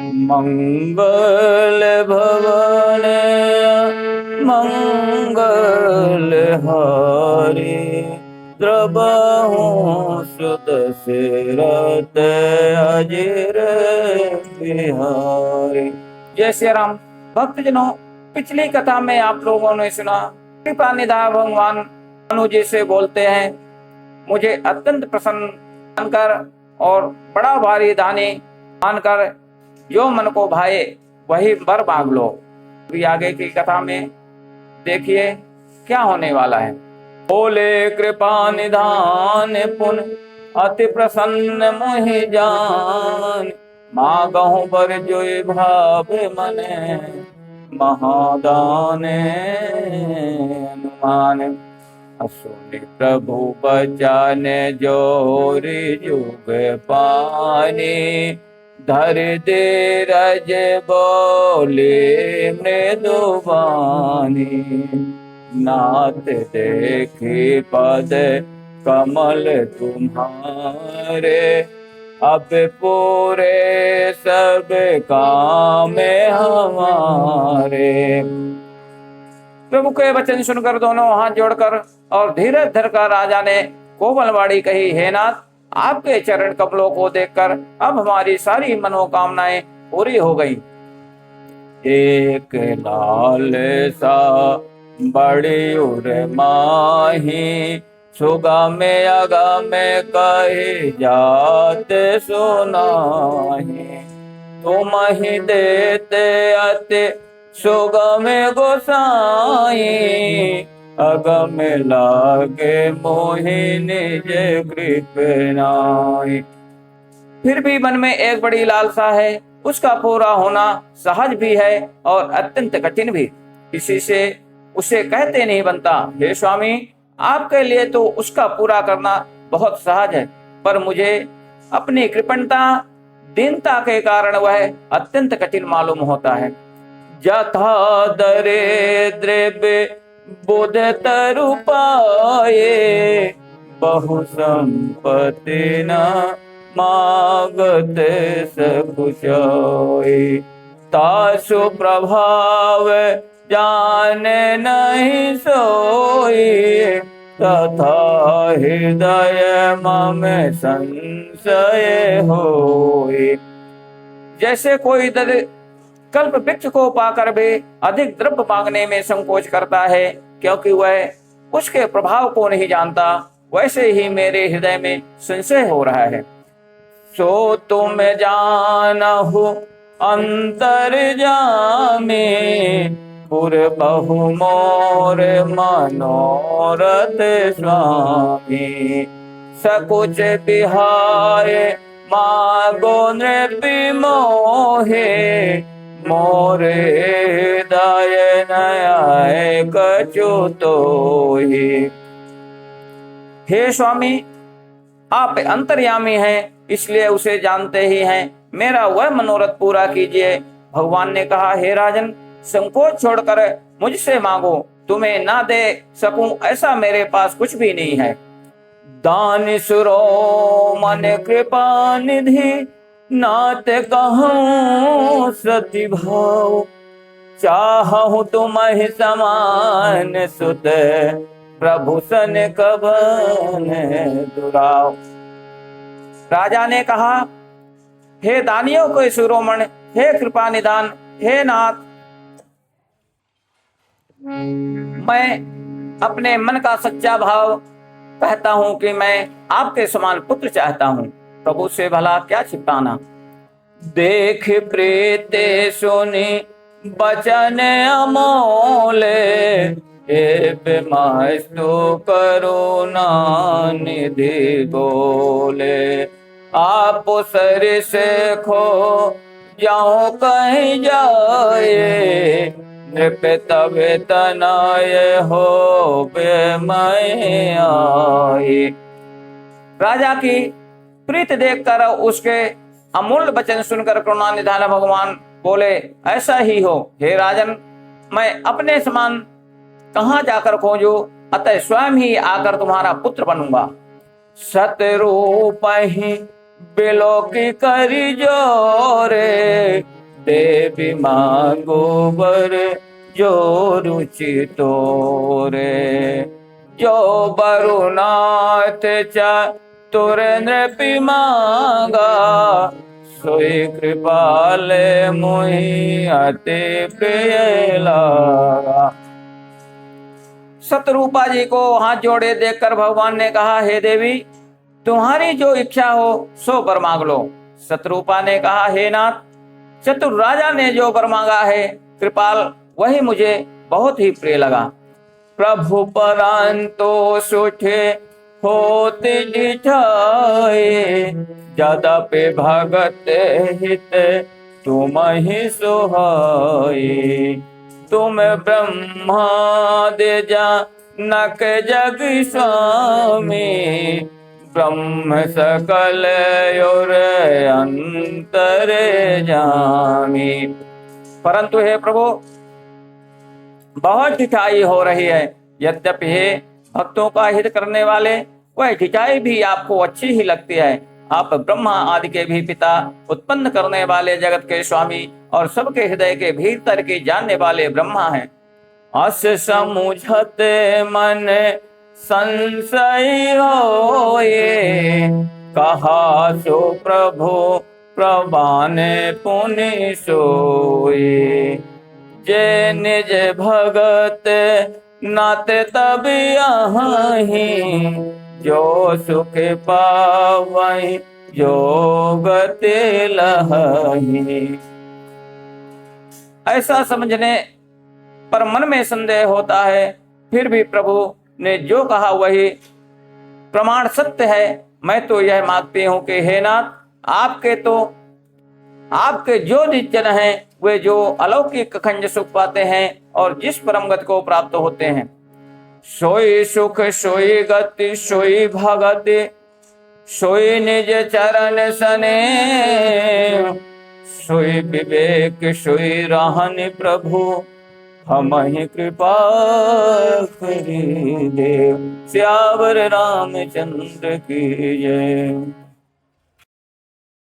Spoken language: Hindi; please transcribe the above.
मंगल भवन मंगल हारी, द्रबहु सुदशरथ अजिर बिहारी। जय श्री राम। भक्तजनों, पिछली कथा में आप लोगों ने सुना कृपा निधान भगवान मनु जी से बोलते हैं, मुझे अत्यंत प्रसन्न मानकर और बड़ा भारी दानी मानकर जो मन को भाए वही वर मांग लो। अभी आगे की कथा में देखिए क्या होने वाला है। बोले कृपा निधान पुन अति प्रसन्न मोहि जान, मांगहु वर जोई भाव मने, महादान अनुमान। असुनि प्रभु बचन जोरी जुग पानी, धर दे रज बोले मृदुवानी। नाथ देखी पद कमल तुम्हारे, अब पूरे सब काम हमारे। प्रभु के वचन सुनकर दोनों हाथ जोड़कर और धीरज धरकर राजा ने कोमलवाणी कही, हे नाथ, आपके चरण कमलों को देखकर अब हमारी सारी मनोकामनाएं पूरी हो गई। एक लाल सा बड़ी उर माही, सुगा में अगा में कही जात सुनाही। तुम ही देते अति सुगम गोसाई, अगम लागे मोहि निज कृपनाई। फिर भी मन में एक बड़ी लालसा है, उसका पूरा होना सहज भी है और अत्यंत कठिन भी, किसी से उसे कहते नहीं बनता। हे स्वामी, आपके लिए तो उसका पूरा करना बहुत सहज है, पर मुझे अपनी कृपणता दीनता के कारण वह अत्यंत कठिन मालूम होता है। जथा दरिद्र बुध तरु पाए, बहु संपत्ति न मागत सकुचाए। तासु प्रभाव जान नहीं सोई, तथा हृदय मम संशय होई। जैसे कोई कल्प वृक्ष को पाकर भी अधिक द्रव्य मांगने में संकोच करता है, क्योंकि वह उसके प्रभाव को नहीं जानता, वैसे ही मेरे हृदय में संशय हो रहा है। सो तुम जानहु अंतर्यामी, पुर बहु मोर मनोरथ स्वामी। सकुच बिहाय मागो नृपि मोहे, मोरे हृदय नयाय कछु तोहि। हे स्वामी, आप अंतर्यामी हैं, इसलिए उसे जानते ही हैं, मेरा वह मनोरथ पूरा कीजिए। भगवान ने कहा, हे राजन, संकोच छोड़कर मुझसे मांगो, तुम्हें ना दे सकूं ऐसा मेरे पास कुछ भी नहीं है। दान सुरो मन कृपा निधि, नाथ कहूं सति भाव। चाहूं तुम्हि समान सुत, प्रभु सन कबन दुराव। राजा ने कहा, हे दानियों के शिरोमण, हे कृपा निधान, हे नाथ, मैं अपने मन का सच्चा भाव कहता हूं कि मैं आपके समान पुत्र चाहता हूं। प्रभु से भला क्या छिपाना। देख प्रीते सुनी बचन अमोले, मस्तु करुणा निधि बोले। आप सर से खो जाऊं कहीं जाए, नृप तब तनय हो मैं आए। राजा की प्रीत देखकर उसके अमूल्य वचन सुनकर करुणा निधान भगवान बोले, ऐसा ही हो हे राजन, मैं अपने समान कहाँ जाकर खोजूं, अतः स्वयं ही आकर तुम्हारा पुत्र बनूंगा। सतरूप ही बिलोकी करी जोरे, ते भी मांगो वर जो रुचि तोरे। जो बरुनाथ चतुर नृपि मांगा, सोई कृपाल मोहि अति प्रिय लागा। शतरूपा जी को हाथ जोड़े देखकर भगवान ने कहा, हे देवी, तुम्हारी जो इच्छा हो सो वर मांग लो। शतरूपा ने कहा, हे नाथ, चतुर राजा ने जो वर मांगा है कृपाल, वही मुझे बहुत ही प्रिय लगा। प्रभु परांतो सुठे होते दिठाए, ज्यादा पे भगत हित तुम ही सोहाए। तुम ब्रह्मा दे जानक जग स्वामी, ब्रह्म सकल और अंतर जामी। परंतु हे प्रभु, बहुत ढिठाई हो रही है। यद्यपि हे भक्तों का हित करने वाले, वह ढिठाई भी आपको अच्छी ही लगती है। आप ब्रह्मा आदि के भी पिता, उत्पन्न करने वाले जगत के स्वामी और सबके हृदय के भीतर के जानने वाले ब्रह्मा हैं। अस समुझत मन संशय होए, कहा सो प्रभु प्रवान पुनि सोए। जे निज भगत नात तब आही, जो सुख पावहि जो गति लहहि। ऐसा समझने पर मन में संदेह होता है, फिर भी प्रभु ने जो कहा वही प्रमाण सत्य है। मैं तो यह मांगती हूँ कि हे नाथ, आपके जो निजन हैं वे जो अलौकिक खंज सुख पाते हैं और जिस परम गति को प्राप्त होते हैं, सोई सुख सोई गति सोई भगति, सोई निज चरण सने, सोई विवेक सोई रहन प्रभु, हमहि कृपा करी देव। सियावर रामचंद्र की जय।